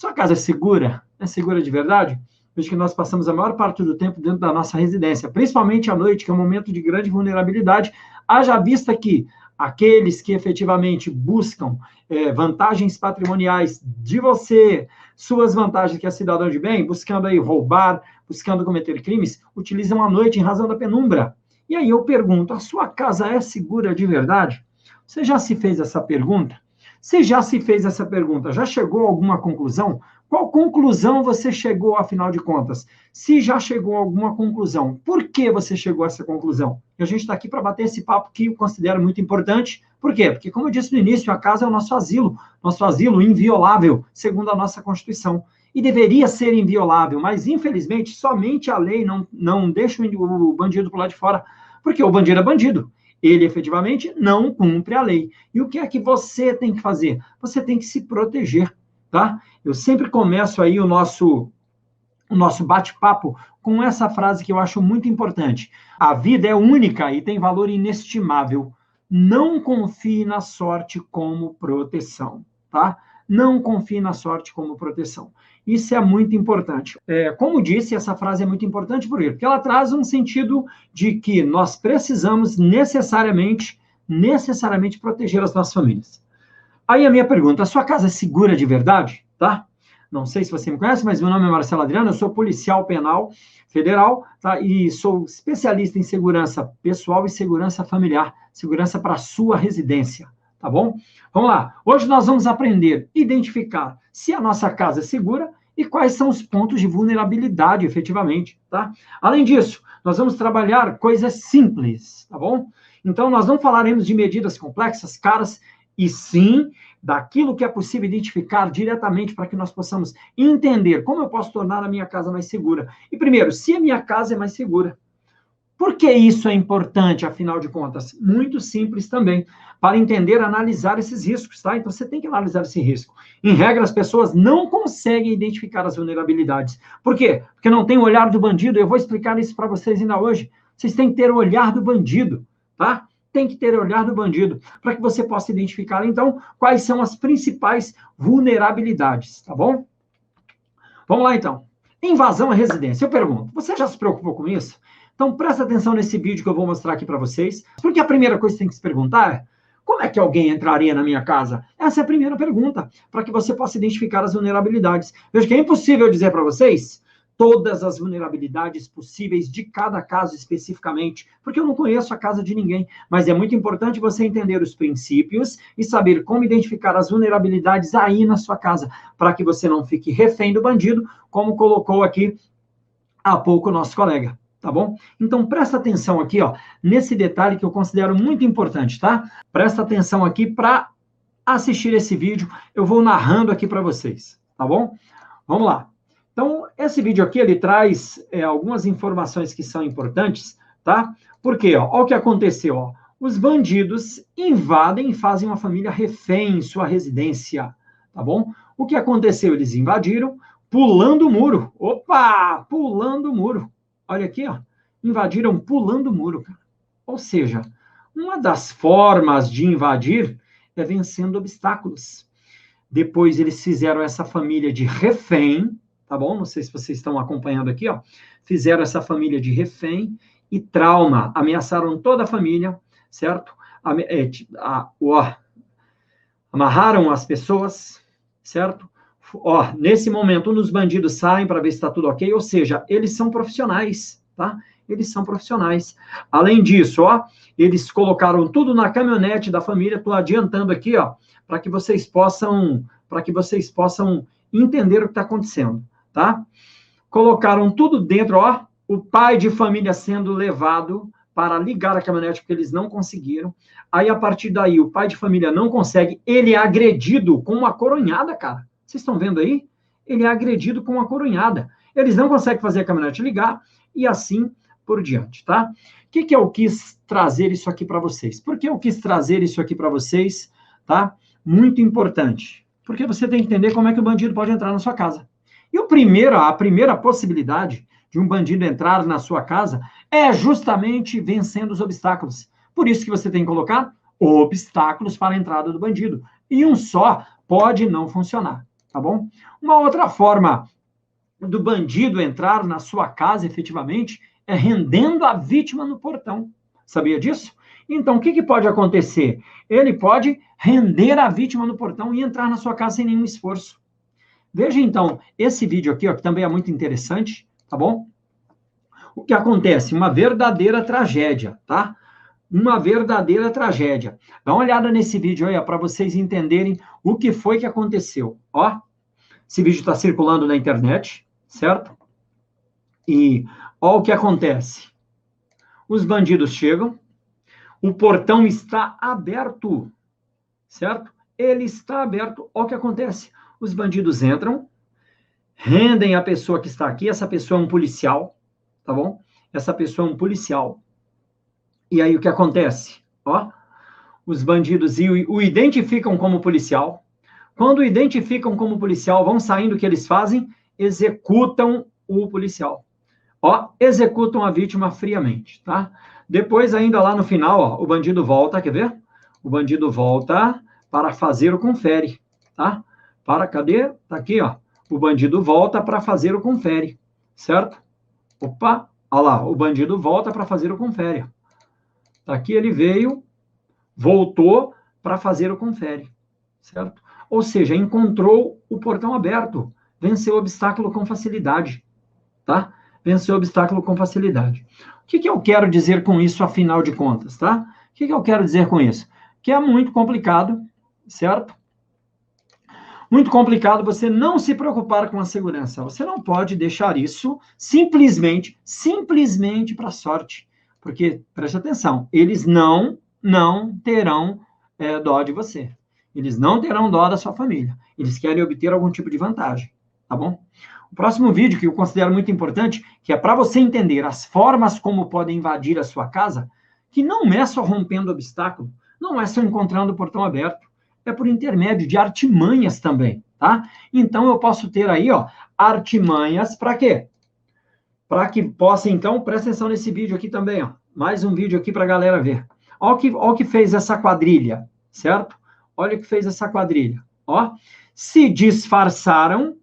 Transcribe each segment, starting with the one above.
Sua casa é segura? É segura de verdade? Veja que nós passamos a maior parte do tempo dentro da nossa residência, principalmente à noite, que é um momento de grande vulnerabilidade, haja vista que aqueles que efetivamente buscam vantagens patrimoniais de você, suas vantagens que é cidadão de bem, buscando aí roubar, buscando cometer crimes, utilizam a noite em razão da penumbra. E aí eu pergunto, a sua casa é segura de verdade? Você já se fez essa pergunta? Se já se fez essa pergunta, já chegou a alguma conclusão? Qual conclusão você chegou, afinal de contas? Se já chegou a alguma conclusão, por que você chegou a essa conclusão? E a gente está aqui para bater esse papo que eu considero muito importante. Por quê? Porque, como eu disse no início, a casa é o nosso asilo inviolável, segundo a nossa Constituição. E deveria ser inviolável, mas, infelizmente, somente a lei não deixa o bandido por lá de fora, porque o bandido é bandido. Ele, efetivamente, não cumpre a lei. E o que é que você tem que fazer? Você tem que se proteger, tá? Eu sempre começo aí o nosso bate-papo com essa frase que eu acho muito importante. A vida é única e tem valor inestimável. Não confie na sorte como proteção, tá? Não confie na sorte como proteção. Isso é muito importante. Como disse, essa frase é muito importante por quê? Porque ela traz um sentido de que nós precisamos necessariamente proteger as nossas famílias. Aí a minha pergunta, a sua casa é segura de verdade? Tá? Não sei se você me conhece, mas meu nome é Marcelo Adriano, eu sou policial penal federal, tá? E sou especialista em segurança pessoal e segurança familiar, segurança para a sua residência, tá bom? Vamos lá. Hoje nós vamos aprender a identificar se a nossa casa é segura e quais são os pontos de vulnerabilidade, efetivamente, tá? Além disso, nós vamos trabalhar coisas simples, tá bom? Então, nós não falaremos de medidas complexas, caras, e sim daquilo que é possível identificar diretamente para que nós possamos entender como eu posso tornar a minha casa mais segura. E primeiro, se a minha casa é mais segura, por que isso é importante, afinal de contas? Muito simples também, para entender, analisar esses riscos, tá? Então, você tem que analisar esse risco. Em regra, as pessoas não conseguem identificar as vulnerabilidades. Por quê? Porque não tem o olhar do bandido. Eu vou explicar isso para vocês ainda hoje. Vocês têm que ter o olhar do bandido, tá? Tem que ter o olhar do bandido, para que você possa identificar, então, quais são as principais vulnerabilidades, tá bom? Vamos lá, então. Invasão à residência. Eu pergunto, você já se preocupou com isso? Então, presta atenção nesse vídeo que eu vou mostrar aqui para vocês, porque a primeira coisa que você tem que se perguntar é, como é que alguém entraria na minha casa? Essa é a primeira pergunta, para que você possa identificar as vulnerabilidades. Veja que é impossível dizer para vocês todas as vulnerabilidades possíveis de cada caso especificamente, porque eu não conheço a casa de ninguém, mas é muito importante você entender os princípios e saber como identificar as vulnerabilidades aí na sua casa, para que você não fique refém do bandido, como colocou aqui há pouco o nosso colega. Tá bom? Então, presta atenção aqui, ó, nesse detalhe que eu considero muito importante, tá? Presta atenção aqui para assistir esse vídeo. Eu vou narrando aqui para vocês, tá bom? Vamos lá. Então, esse vídeo aqui, ele traz algumas informações que são importantes, tá? Porque, ó, olha o que aconteceu, ó. Os bandidos invadem e fazem uma família refém em sua residência, tá bom? O que aconteceu? Eles invadiram pulando o muro. Opa! Pulando o muro. Olha aqui, ó, invadiram pulando o muro, cara. Ou seja, uma das formas de invadir é vencendo obstáculos. Depois eles fizeram essa família de refém, tá bom? Não sei se vocês estão acompanhando aqui, ó. Fizeram essa família de refém e trauma. Ameaçaram toda a família, certo? Amarraram as pessoas, certo? Ó, nesse momento, um dos bandidos saem para ver se está tudo ok, ou seja, eles são profissionais, tá? Eles são profissionais. Além disso, ó, eles colocaram tudo na caminhonete da família, estou adiantando aqui, ó, para que vocês possam entender o que está acontecendo, tá? Colocaram tudo dentro, ó, o pai de família sendo levado para ligar a caminhonete, porque eles não conseguiram. Aí, a partir daí, o pai de família não consegue, ele é agredido com uma coronhada, cara. Vocês estão vendo aí? Ele é agredido com uma coronhada. Eles não conseguem fazer a caminhonete ligar e assim por diante, tá? O que eu quis trazer isso aqui para vocês? Por que eu quis trazer isso aqui para vocês, tá? Muito importante. Porque você tem que entender como é que o bandido pode entrar na sua casa. E a primeira possibilidade de um bandido entrar na sua casa é justamente vencendo os obstáculos. Por isso que você tem que colocar obstáculos para a entrada do bandido. E um só pode não funcionar. tá bom? Uma outra forma do bandido entrar na sua casa, efetivamente, é rendendo a vítima no portão. Sabia disso? Então, o que pode acontecer? Ele pode render a vítima no portão e entrar na sua casa sem nenhum esforço. Veja, então, esse vídeo aqui, ó, que também é muito interessante, tá bom? O que acontece? Uma verdadeira tragédia, tá? Uma verdadeira tragédia. Dá uma olhada nesse vídeo aí, para vocês entenderem o que foi que aconteceu. Ó, esse vídeo está circulando na internet, certo? E ó o que acontece. Os bandidos chegam, o portão está aberto, certo? Ele está aberto. Ó o que acontece. Os bandidos entram, rendem a pessoa que está aqui, essa pessoa é um policial, tá bom? Essa pessoa é um policial. E aí o que acontece? Ó, os bandidos o identificam como policial. Quando o identificam como policial, vão saindo, o que eles fazem? Executam o policial. Ó, executam a vítima friamente, tá? Depois, ainda lá no final, ó, o bandido volta, quer ver? O bandido volta para fazer o confere, tá? Cadê? Tá aqui, ó. O bandido volta para fazer o confere, certo? Opa, olha lá, o bandido volta para fazer o confere. Tá aqui, ele veio, voltou para fazer o confere, certo? Ou seja, encontrou o portão aberto, venceu o obstáculo com facilidade, tá? Venceu o obstáculo com facilidade. O que eu quero dizer com isso, afinal de contas, tá? O que eu quero dizer com isso? Que é muito complicado, certo? Muito complicado você não se preocupar com a segurança. Você não pode deixar isso simplesmente para a sorte. Porque, preste atenção, eles não terão dó de você. Eles não terão dó da sua família. Eles querem obter algum tipo de vantagem, tá bom? O próximo vídeo, que eu considero muito importante, que é para você entender as formas como podem invadir a sua casa, que não é só rompendo obstáculo, não é só encontrando o portão aberto, é por intermédio de artimanhas também, tá? Então, eu posso ter aí, ó, artimanhas para quê? Para que possa, então, presta atenção nesse vídeo aqui também, ó. Mais um vídeo aqui para a galera ver. Olha o que fez essa quadrilha, certo? Olha o que fez essa quadrilha. Ó, se disfarçaram,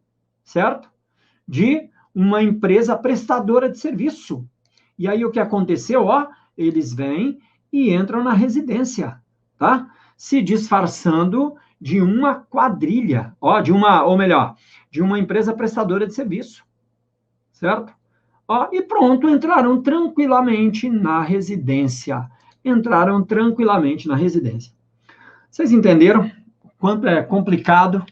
certo? De uma empresa prestadora de serviço. E aí, o que aconteceu? Ó, eles vêm e entram na residência, tá? Se disfarçando de uma quadrilha, ó, de uma empresa prestadora de serviço, certo? Ó, e pronto, entraram tranquilamente na residência. Entraram tranquilamente na residência. Vocês entenderam quanto é complicado,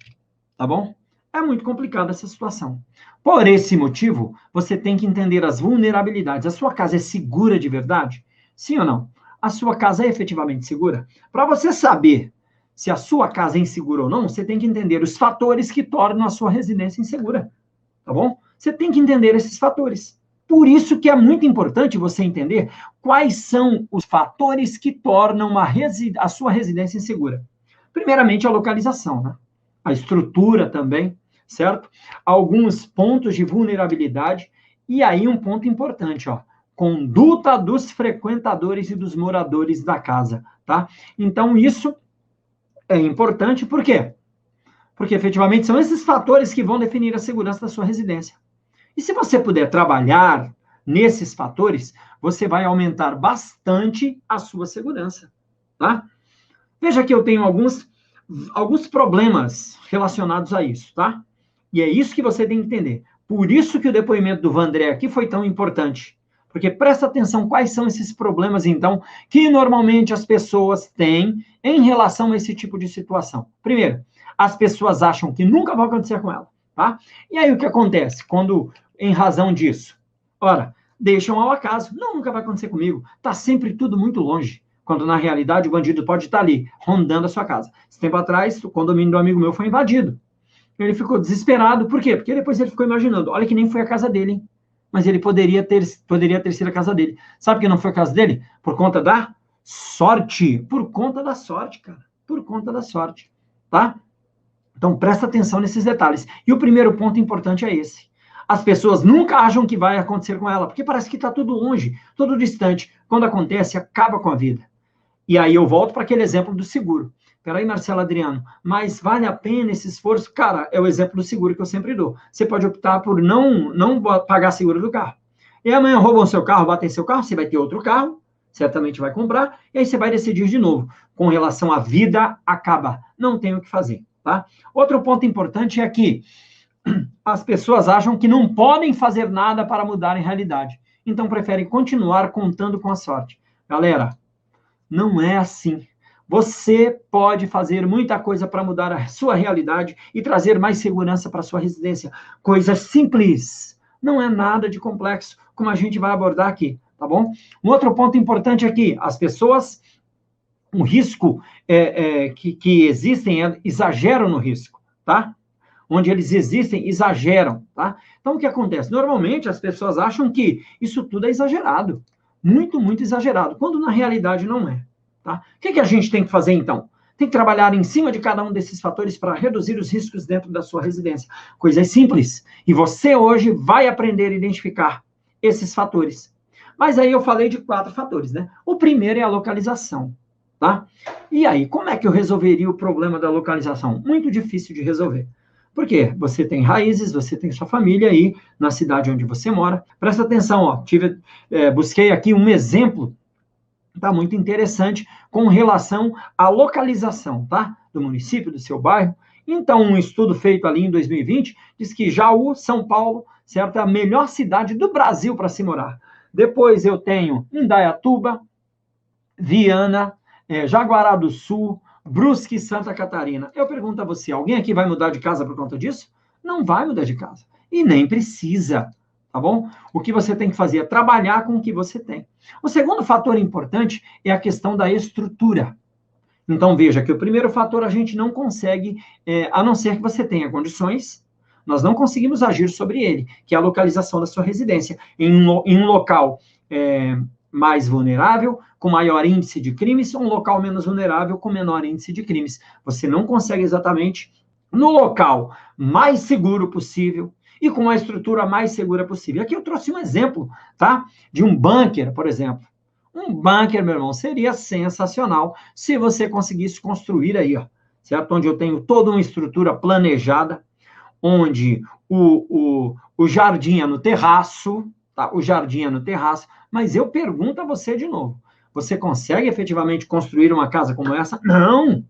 tá bom? É muito complicada essa situação. Por esse motivo, você tem que entender as vulnerabilidades. A sua casa é segura de verdade? Sim ou não? A sua casa é efetivamente segura? Para você saber se a sua casa é insegura ou não, você tem que entender os fatores que tornam a sua residência insegura, tá bom? Você tem que entender esses fatores. Por isso que é muito importante você entender quais são os fatores que tornam a sua residência insegura. Primeiramente, a localização, né? A estrutura também, certo? Alguns pontos de vulnerabilidade. E aí, um ponto importante, ó. Conduta dos frequentadores e dos moradores da casa, tá? Então, isso é importante, por quê? Porque, efetivamente, são esses fatores que vão definir a segurança da sua residência. E se você puder trabalhar nesses fatores, você vai aumentar bastante a sua segurança, tá? Veja que eu tenho alguns problemas relacionados a isso, tá? E é isso que você tem que entender. Por isso que o depoimento do Vandré aqui foi tão importante. Porque presta atenção quais são esses problemas, então, que normalmente as pessoas têm em relação a esse tipo de situação. Primeiro, as pessoas acham que nunca vai acontecer com ela, tá? E aí o que acontece quando, em razão disso? Ora, deixam ao acaso. Não, nunca vai acontecer comigo. Tá sempre tudo muito longe. Quando, na realidade, o bandido pode estar ali, rondando a sua casa. Esse tempo atrás, o condomínio do amigo meu foi invadido. Ele ficou desesperado. Por quê? Porque depois ele ficou imaginando. Olha que nem foi a casa dele, hein? Mas ele poderia ter sido a casa dele. Sabe por que não foi a casa dele? Por conta da sorte. Por conta da sorte, cara. Por conta da sorte. Tá? Então, presta atenção nesses detalhes. E o primeiro ponto importante é esse. As pessoas nunca acham que vai acontecer com ela, porque parece que está tudo longe, tudo distante. Quando acontece, acaba com a vida. E aí eu volto para aquele exemplo do seguro. Peraí, Marcelo Adriano, mas vale a pena esse esforço? Cara, é o exemplo do seguro que eu sempre dou. Você pode optar por não pagar seguro do carro. E amanhã roubam seu carro, batem seu carro, você vai ter outro carro, certamente vai comprar, e aí você vai decidir de novo. Com relação à vida, acaba. Não tem o que fazer, tá? Outro ponto importante é que as pessoas acham que não podem fazer nada para mudar a realidade. Então preferem continuar contando com a sorte. Galera, não é assim. Você pode fazer muita coisa para mudar a sua realidade e trazer mais segurança para a sua residência. Coisa simples. Não é nada de complexo, como a gente vai abordar aqui, tá bom? Um outro ponto importante aqui, as pessoas, o risco que existem, exageram no risco, tá? Onde eles existem, exageram, tá? Então, o que acontece? Normalmente, as pessoas acham que isso tudo é exagerado. Muito, muito exagerado, quando na realidade não é. Tá? O que a gente tem que fazer, então? Tem que trabalhar em cima de cada um desses fatores para reduzir os riscos dentro da sua residência. Coisas simples. E você hoje vai aprender a identificar esses fatores. Mas aí eu falei de 4 fatores, né? O primeiro é a localização, tá? E aí, como é que eu resolveria o problema da localização? Muito difícil de resolver. Por quê? Você tem raízes, você tem sua família aí na cidade onde você mora. Presta atenção, ó. Busquei aqui um exemplo, tá, muito interessante, com relação à localização, tá? Do município, do seu bairro. Então, um estudo feito ali em 2020 diz que Jaú, São Paulo, certo? É a melhor cidade do Brasil para se morar. Depois eu tenho Indaiatuba, Viana, Jaguará do Sul, Brusque, Santa Catarina. Eu pergunto a você, alguém aqui vai mudar de casa por conta disso? Não vai mudar de casa. E nem precisa, tá bom? O que você tem que fazer é trabalhar com o que você tem. O segundo fator importante é a questão da estrutura. Então, veja que o primeiro fator a gente não consegue, a não ser que você tenha condições, nós não conseguimos agir sobre ele, que é a localização da sua residência. Em um local mais vulnerável, com maior índice de crimes, ou um local menos vulnerável, com menor índice de crimes. Você não consegue exatamente no local mais seguro possível e com a estrutura mais segura possível. Aqui eu trouxe um exemplo, tá? De um bunker, por exemplo. Um bunker, meu irmão, seria sensacional se você conseguisse construir aí, ó, certo? Onde eu tenho toda uma estrutura planejada, onde o jardim é no terraço, tá? O jardim é no terraço, mas eu pergunto a você de novo, você consegue efetivamente construir uma casa como essa? Não,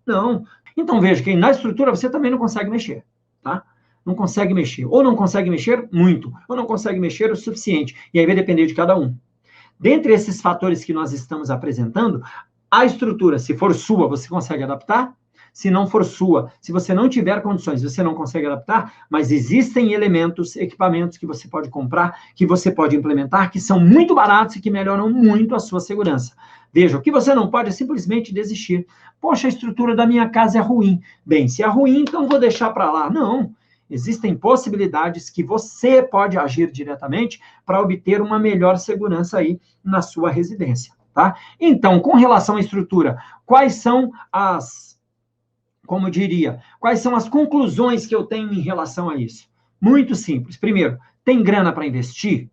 não. Então veja que na estrutura você também não consegue mexer, tá? Não consegue mexer, ou não consegue mexer muito, ou não consegue mexer o suficiente, e aí vai depender de cada um. Dentre esses fatores que nós estamos apresentando, a estrutura, se for sua, você consegue adaptar? Se não for sua, se você não tiver condições, você não consegue adaptar, mas existem elementos, equipamentos que você pode comprar, que você pode implementar, que são muito baratos e que melhoram muito a sua segurança. Veja, o que você não pode é simplesmente desistir. Poxa, a estrutura da minha casa é ruim. Bem, se é ruim, então vou deixar para lá. Não. Existem possibilidades que você pode agir diretamente para obter uma melhor segurança aí na sua residência, tá? Então, com relação à estrutura, quais são quais são as conclusões que eu tenho em relação a isso? Muito simples. Primeiro, tem grana para investir?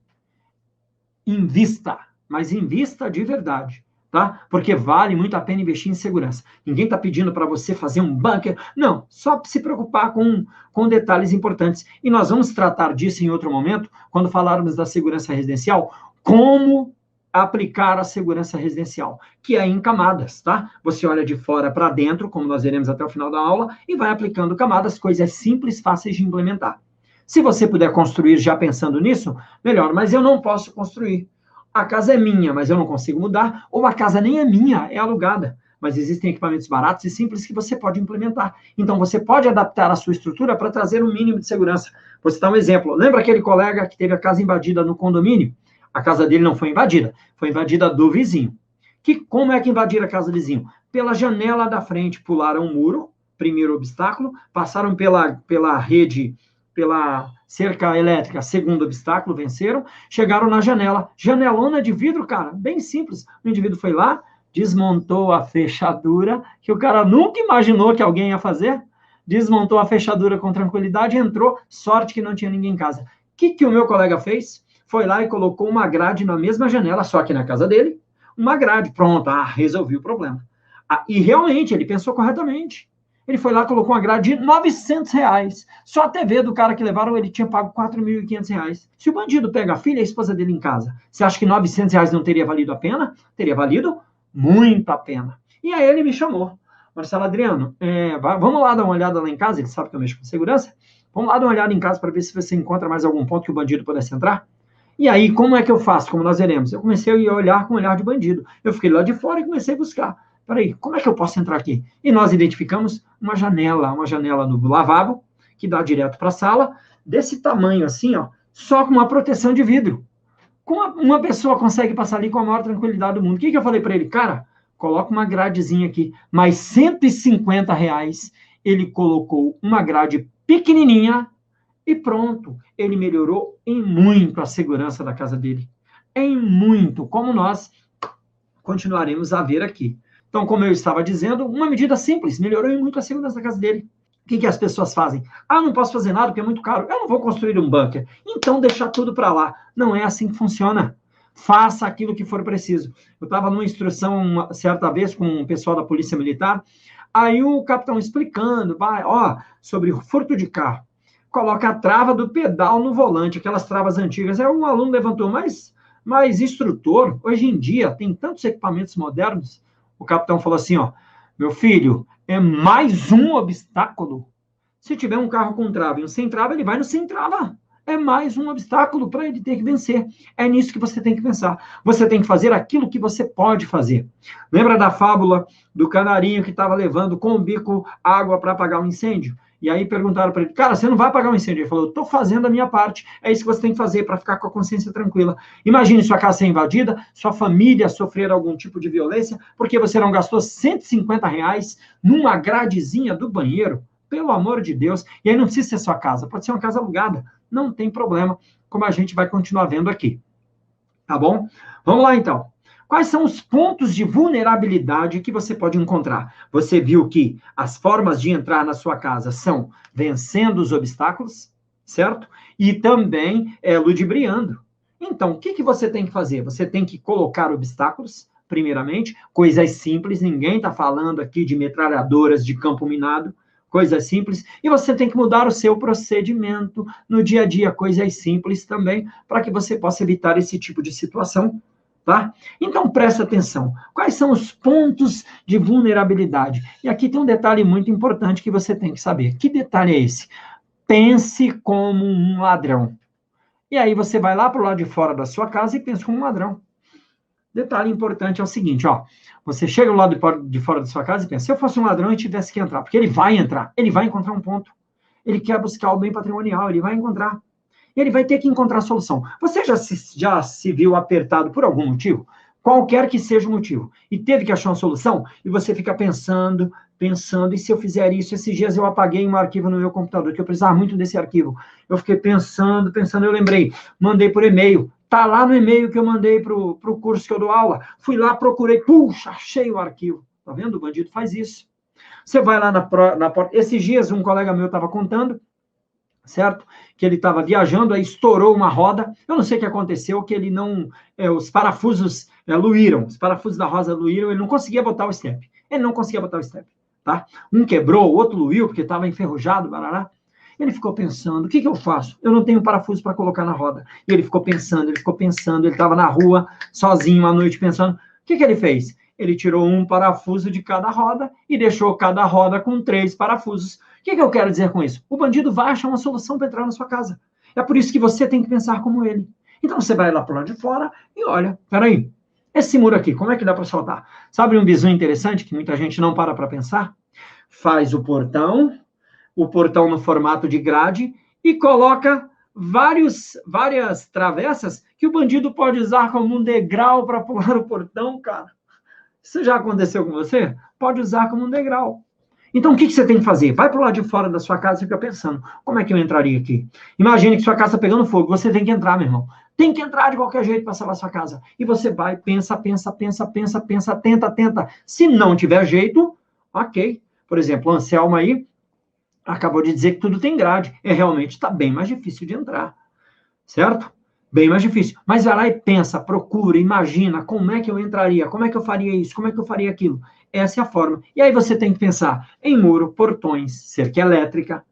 Invista, mas invista de verdade, tá? Porque vale muito a pena investir em segurança. Ninguém está pedindo para você fazer um bunker, não, só se preocupar com detalhes importantes. E nós vamos tratar disso em outro momento, quando falarmos da segurança residencial, como aplicar a segurança residencial, que é em camadas, tá? Você olha de fora para dentro, como nós veremos até o final da aula, e vai aplicando camadas, coisas simples, fáceis de implementar. Se você puder construir já pensando nisso, melhor, mas eu não posso construir. A casa é minha, mas eu não consigo mudar, ou a casa nem é minha, é alugada. Mas existem equipamentos baratos e simples que você pode implementar. Então, você pode adaptar a sua estrutura para trazer um mínimo de segurança. Vou citar um exemplo. Lembra aquele colega que teve a casa invadida no condomínio? A casa dele não foi invadida do vizinho. Como é que invadiram a casa do vizinho? Pela janela da frente, pularam um muro, primeiro obstáculo, passaram pela rede, pela cerca elétrica, segundo obstáculo, venceram, chegaram na janela, janelona de vidro, cara, bem simples. O indivíduo foi lá, desmontou a fechadura, que o cara nunca imaginou que alguém ia fazer, desmontou a fechadura com tranquilidade, entrou, sorte que não tinha ninguém em casa. O que o meu colega fez? Foi lá e colocou uma grade na mesma janela, só que na casa dele, uma grade. Pronto, resolvi o problema. E realmente, ele pensou corretamente. Ele foi lá, colocou uma grade de R$900. Só a TV do cara que levaram, ele tinha pago R$4.500. Se o bandido pega a filha e a esposa dele em casa, você acha que R$900 não teria valido a pena? Teria valido muito a pena. E aí ele me chamou. Marcelo Adriano, vamos lá dar uma olhada lá em casa, ele sabe que eu mexo com segurança. Vamos lá dar uma olhada em casa para ver se você encontra mais algum ponto que o bandido pudesse entrar. E aí, como é que eu faço? Como nós veremos. Eu comecei a olhar com um olhar de bandido. Eu fiquei lá de fora e comecei a buscar. Peraí, como é que eu posso entrar aqui? E nós identificamos uma janela no lavabo, que dá direto para a sala, desse tamanho assim, ó, só com uma proteção de vidro. Como uma pessoa consegue passar ali com a maior tranquilidade do mundo? O que eu falei para ele? Cara, coloca uma gradezinha aqui, mais R$150, ele colocou uma grade pequenininha e pronto. Ele melhorou em muito a segurança da casa dele. Em muito, como nós continuaremos a ver aqui. Então, como eu estava dizendo, uma medida simples, melhorou em muito a segurança da casa dele. O que as pessoas fazem? Não posso fazer nada porque é muito caro. Eu não vou construir um bunker. Então, deixar tudo para lá. Não é assim que funciona. Faça aquilo que for preciso. Eu estava numa instrução uma certa vez com um pessoal da Polícia Militar, aí o capitão explicando, sobre o furto de carro. Coloca a trava do pedal no volante, aquelas travas antigas. Aí um aluno levantou, mas instrutor, hoje em dia, tem tantos equipamentos modernos. O capitão falou assim, meu filho, é mais um obstáculo. Se tiver um carro com trava e um sem trava, ele vai no sem trava. É mais um obstáculo para ele ter que vencer. É nisso que você tem que pensar. Você tem que fazer aquilo que você pode fazer. Lembra da fábula do canarinho que estava levando com o bico água para apagar um incêndio? E aí perguntaram para ele, cara, você não vai apagar um incêndio? Ele falou, eu estou fazendo a minha parte. É isso que você tem que fazer para ficar com a consciência tranquila. Imagine sua casa ser invadida, sua família sofrer algum tipo de violência, porque você não gastou R$150 numa gradezinha do banheiro. Pelo amor de Deus. E aí não precisa ser sua casa, pode ser uma casa alugada. Não tem problema, como a gente vai continuar vendo aqui. Tá bom? Vamos lá, então. Quais são os pontos de vulnerabilidade que você pode encontrar? Você viu que as formas de entrar na sua casa são vencendo os obstáculos, certo? E também ludibriando. Então, o que você tem que fazer? Você tem que colocar obstáculos, primeiramente, coisas simples, ninguém está falando aqui de metralhadoras de campo minado, coisas simples, e você tem que mudar o seu procedimento no dia a dia, coisas simples também, para que você possa evitar esse tipo de situação. Tá? Então, presta atenção. Quais são os pontos de vulnerabilidade? E aqui tem um detalhe muito importante que você tem que saber. Que detalhe é esse? Pense como um ladrão. E aí você vai lá para o lado de fora da sua casa e pensa como um ladrão. Detalhe importante é o seguinte, você chega do lado de fora da sua casa e pensa, se eu fosse um ladrão e tivesse que entrar, porque ele vai entrar, ele vai encontrar um ponto. Ele quer buscar o bem patrimonial, ele vai encontrar. Ele vai ter que encontrar a solução. Você já se viu apertado por algum motivo? Qualquer que seja o motivo. E teve que achar uma solução? E você fica pensando, e se eu fizer isso? Esses dias eu apaguei um arquivo no meu computador, que eu precisava muito desse arquivo. Eu fiquei pensando, eu lembrei, mandei por e-mail. Tá lá no e-mail que eu mandei pro curso que eu dou aula. Fui lá, procurei, puxa, achei o arquivo. Tá vendo? O bandido faz isso. Você vai lá na porta. Esses dias um colega meu estava contando, certo? Que ele estava viajando, aí estourou uma roda. Eu não sei o que aconteceu, que ele não... os parafusos luíram. Os parafusos da roda luíram, ele não conseguia botar o step. Tá? Um quebrou, o outro luiu, porque estava enferrujado, barará. Ele ficou pensando, o que eu faço? Eu não tenho parafuso para colocar na roda. E ele ficou pensando, ele estava na rua, sozinho, à noite, pensando. O que ele fez? Ele tirou um parafuso de cada roda e deixou cada roda com 3 parafusos. O que eu quero dizer com isso? O bandido vai achar uma solução para entrar na sua casa. É por isso que você tem que pensar como ele. Então você vai lá para o lado de fora e olha, peraí, esse muro aqui, como é que dá para soltar? Sabe um bizu interessante que muita gente não para pensar? Faz o portão no formato de grade e coloca várias travessas que o bandido pode usar como um degrau para pular o portão, cara. Isso já aconteceu com você? Pode usar como um degrau. Então, o que você tem que fazer? Vai para o lado de fora da sua casa e fica pensando, como é que eu entraria aqui? Imagine que sua casa está pegando fogo, você tem que entrar, meu irmão. Tem que entrar de qualquer jeito para salvar sua casa. E você vai, pensa, tenta. Se não tiver jeito, ok. Por exemplo, o Anselmo aí acabou de dizer que tudo tem grade. Realmente está bem mais difícil de entrar. Certo? Bem mais difícil. Mas vai lá e pensa, procura, imagina, como é que eu entraria, como é que eu faria isso, como é que eu faria aquilo. Essa é a forma. E aí você tem que pensar em muro, portões, cerca elétrica,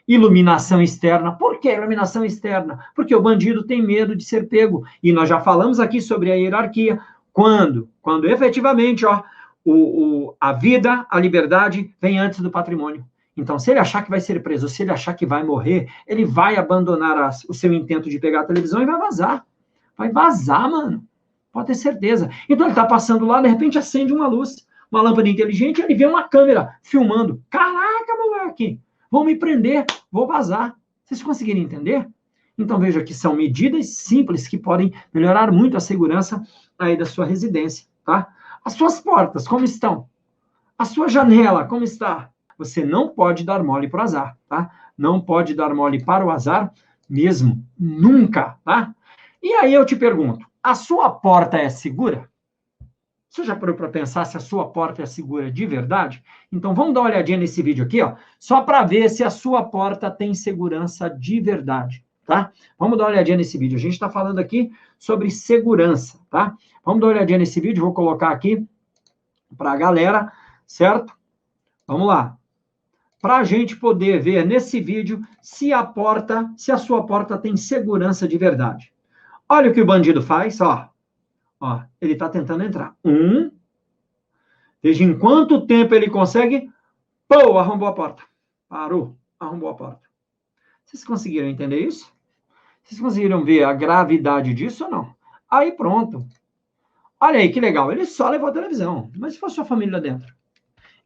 iluminação externa. Por que iluminação externa? Porque o bandido tem medo de ser pego. E nós já falamos aqui sobre a hierarquia. Quando efetivamente, a vida, a liberdade vem antes do patrimônio. Então, se ele achar que vai ser preso, se ele achar que vai morrer, ele vai abandonar o seu intento de pegar a televisão e vai vazar. Vai vazar, mano. Pode ter certeza. Então, ele está passando lá, de repente acende uma luz, uma lâmpada inteligente, ele vê uma câmera filmando. Caraca, moleque! Vão me prender, vou vazar. Vocês conseguirem entender? Então, veja que são medidas simples que podem melhorar muito a segurança aí da sua residência, tá? As suas portas, como estão? A sua janela, como está? Você não pode dar mole para o azar, tá? Não pode dar mole para o azar mesmo, nunca, tá? E aí eu te pergunto, a sua porta é segura? Você já parou para pensar se a sua porta é segura de verdade? Então vamos dar uma olhadinha nesse vídeo aqui, ó, só para ver se a sua porta tem segurança de verdade, tá? Vamos dar uma olhadinha nesse vídeo. A gente está falando aqui sobre segurança, tá? Vamos dar uma olhadinha nesse vídeo, vou colocar aqui para a galera, certo? Vamos lá. Para a gente poder ver nesse vídeo se a sua porta tem segurança de verdade. Olha o que o bandido faz, ó. Ó, ele está tentando entrar. Veja em quanto tempo ele consegue. Pô, arrombou a porta. Parou, arrombou a porta. Vocês conseguiram entender isso? Vocês conseguiram ver a gravidade disso ou não? Aí pronto. Olha aí, que legal. Ele só levou a televisão. Mas se fosse sua família lá dentro?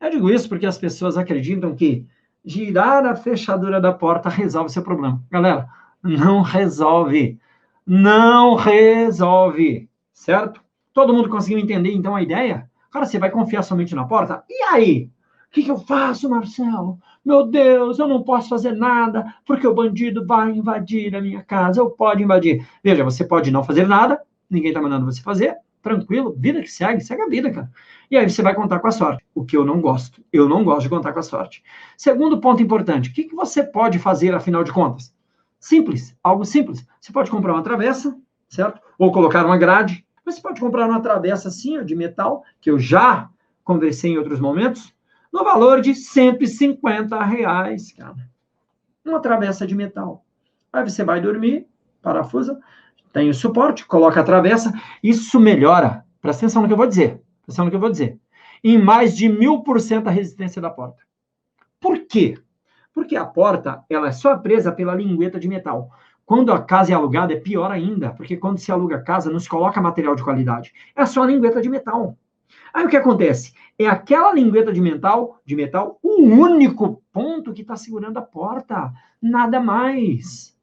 Eu digo isso porque as pessoas acreditam que girar a fechadura da porta resolve seu problema. Galera, não resolve. Não resolve. Certo? Todo mundo conseguiu entender, então, a ideia? Cara, você vai confiar somente na porta? E aí? O que eu faço, Marcelo? Meu Deus, eu não posso fazer nada, porque o bandido vai invadir a minha casa. Eu posso invadir. Veja, você pode não fazer nada, ninguém está mandando você fazer, tranquilo, vida que segue a vida, cara. E aí você vai contar com a sorte, o que eu não gosto. Eu não gosto de contar com a sorte. Segundo ponto importante, o que você pode fazer, afinal de contas? Simples, algo simples. Você pode comprar uma travessa, certo? Ou colocar uma grade. Mas você pode comprar uma travessa assim, ó, de metal, que eu já conversei em outros momentos, no valor de R$150, cara. Uma travessa de metal. Aí você vai dormir, parafusa, tem o suporte, coloca a travessa, isso melhora. Presta atenção no que eu vou dizer. Presta atenção no que eu vou dizer. Em mais de 1000% a resistência da porta. Por quê? Porque a porta, ela é só presa pela lingueta de metal. Quando a casa é alugada, é pior ainda, porque quando se aluga a casa, não se coloca material de qualidade. É só a lingueta de metal. Aí o que acontece? É aquela lingueta de metal, o único ponto que está segurando a porta. Nada mais.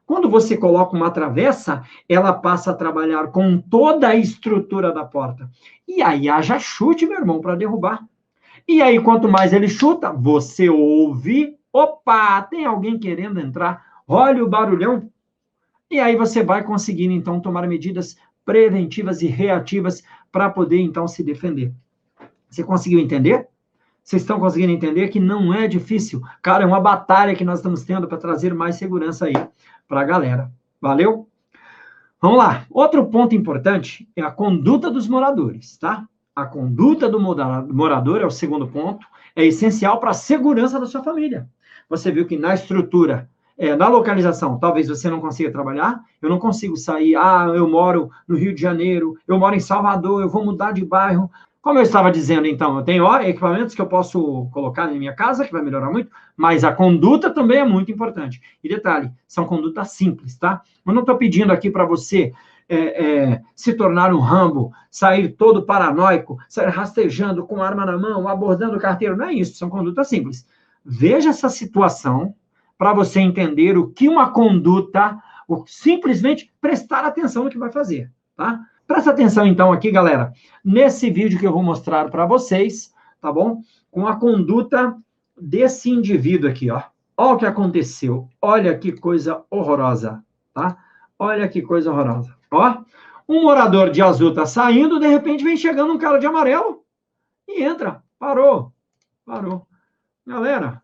Quando você coloca uma travessa, ela passa a trabalhar com toda a estrutura da porta. E aí haja chute, meu irmão, para derrubar. E aí, quanto mais ele chuta, você ouve, opa, tem alguém querendo entrar, olha o barulhão. E aí você vai conseguindo, então, tomar medidas preventivas e reativas para poder, então, se defender. Você conseguiu entender? Vocês estão conseguindo entender que não é difícil. Cara, é uma batalha que nós estamos tendo para trazer mais segurança aí para a galera. Valeu? Vamos lá. Outro ponto importante é a conduta dos moradores, tá? A conduta do morador é o segundo ponto, é essencial para a segurança da sua família. Você viu que na estrutura, na localização, talvez você não consiga trabalhar, eu não consigo sair, eu moro no Rio de Janeiro, eu moro em Salvador, eu vou mudar de bairro. Como eu estava dizendo, então, eu tenho equipamentos que eu posso colocar na minha casa, que vai melhorar muito, mas a conduta também é muito importante. E detalhe, são condutas simples, tá? Eu não estou pedindo aqui para você se tornar um Rambo, sair todo paranoico, sair rastejando com arma na mão, abordando o carteiro. Não é isso, são condutas simples. Veja essa situação para você entender o que uma conduta, simplesmente prestar atenção no que vai fazer, tá? Presta atenção, então, aqui, galera, nesse vídeo que eu vou mostrar para vocês, tá bom? Com a conduta desse indivíduo aqui, ó. Olha o que aconteceu. Olha que coisa horrorosa, tá? Olha que coisa horrorosa. Ó, um morador de azul tá saindo, de repente vem chegando um cara de amarelo e entra. Parou. Galera,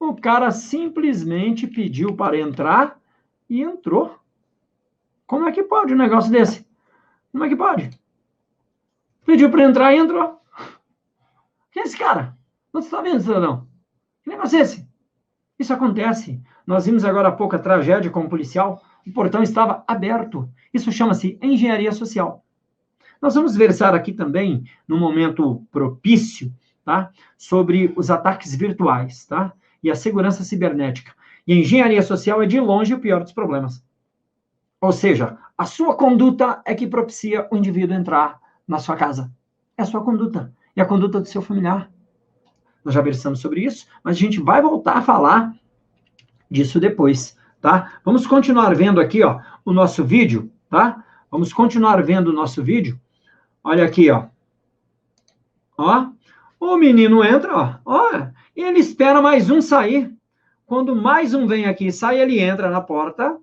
o cara simplesmente pediu para entrar e entrou. Como é que pode um negócio desse? Como é que pode? Pediu para entrar e entrou. Quem é esse cara? Não está vendo, cidadão? Que negócio é esse? Isso acontece. Nós vimos agora há pouco a tragédia com o policial. O portão estava aberto. Isso chama-se engenharia social. Nós vamos versar aqui também, num momento propício, tá? Sobre os ataques virtuais, tá? E a segurança cibernética. E a engenharia social é, de longe, o pior dos problemas. Ou seja, a sua conduta é que propicia o indivíduo entrar na sua casa. É a sua conduta. E a conduta do seu familiar. Nós já versamos sobre isso, mas a gente vai voltar a falar disso depois, tá? Vamos continuar vendo aqui, ó, o nosso vídeo, tá? Vamos continuar vendo o nosso vídeo. Olha aqui, ó. Ó, o menino entra, ó, e ele espera mais um sair. Quando mais um vem aqui e sai, ele entra na porta,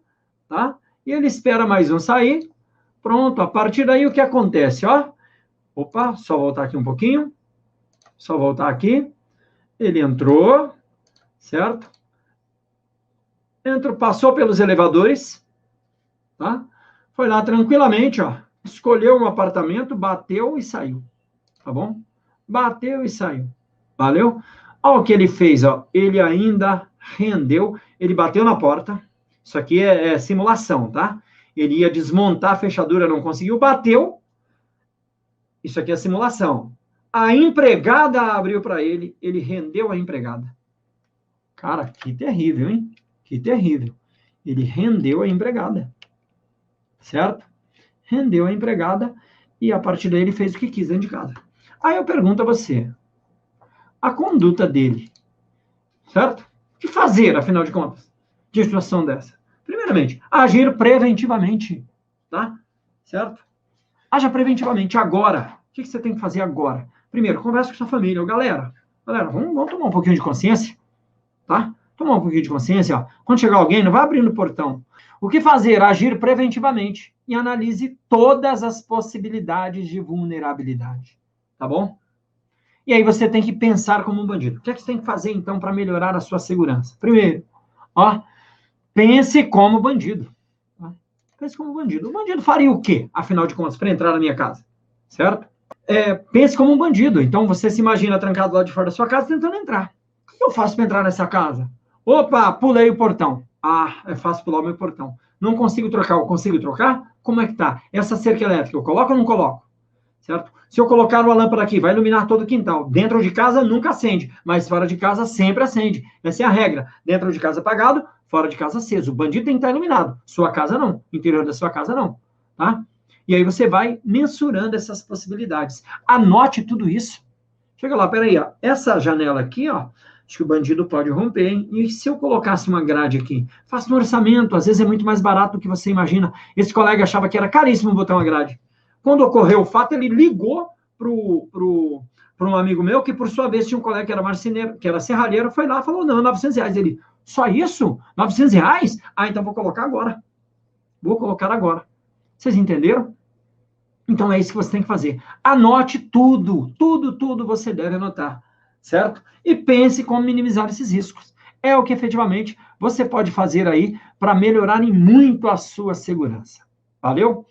tá? E ele espera mais um sair. Pronto, a partir daí o que acontece, ó? Opa, só voltar aqui um pouquinho. Só voltar aqui. Ele entrou, certo? Entrou, passou pelos elevadores, tá? Foi lá tranquilamente, ó. Escolheu um apartamento, bateu e saiu, tá bom? Bateu e saiu, valeu? Olha o que ele fez, ó. Ele ainda rendeu, ele bateu na porta. Isso aqui é simulação, tá? Ele ia desmontar a fechadura, não conseguiu, bateu. Isso aqui é simulação. A empregada abriu para ele, ele rendeu a empregada. Cara, que terrível, hein? Que terrível. Ele rendeu a empregada. Certo? Rendeu a empregada e a partir daí ele fez o que quis dentro de casa. Aí eu pergunto a você, a conduta dele, certo? O que fazer, afinal de contas, de situação dessa? Primeiramente, agir preventivamente, tá? Certo? Haja preventivamente agora. O que você tem que fazer agora? Primeiro, conversa com sua família. Galera, vamos tomar um pouquinho de consciência, tá? Tomar um pouquinho de consciência, ó. Quando chegar alguém, não vai abrindo o portão. O que fazer? Agir preventivamente e analise todas as possibilidades de vulnerabilidade, tá bom? E aí você tem que pensar como um bandido. O que é que você tem que fazer, então, para melhorar a sua segurança? Primeiro, ó, pense como bandido. Tá? Pense como bandido. O bandido faria o quê, afinal de contas, para entrar na minha casa? Certo? Pense como um bandido. Então, você se imagina trancado lá de fora da sua casa tentando entrar. O que eu faço para entrar nessa casa? Opa, pulei o portão. Ah, é fácil pular o meu portão. Não consigo trocar. Eu consigo trocar? Como é que tá? Essa cerca elétrica, eu coloco ou não coloco? Certo? Se eu colocar uma lâmpada aqui, vai iluminar todo o quintal. Dentro de casa, nunca acende. Mas fora de casa, sempre acende. Essa é a regra. Dentro de casa, apagado. Fora de casa, aceso. O bandido tem que estar iluminado. Sua casa, não. Interior da sua casa, não. Tá? E aí você vai mensurando essas possibilidades. Anote tudo isso. Chega lá, peraí, ó. Essa janela aqui, ó, acho que o bandido pode romper, hein? E se eu colocasse uma grade aqui? Faça um orçamento, às vezes é muito mais barato do que você imagina. Esse colega achava que era caríssimo botar uma grade. Quando ocorreu o fato, ele ligou para um amigo meu, que por sua vez tinha um colega que era marceneiro, que era serralheiro, foi lá e falou, não, R$900. Ele, só isso? R$900? Ah, então vou colocar agora. Vou colocar agora. Vocês entenderam? Então é isso que você tem que fazer. Anote tudo, tudo você deve anotar, certo? E pense como minimizar esses riscos. É o que efetivamente você pode fazer aí para melhorar em muito a sua segurança. Valeu?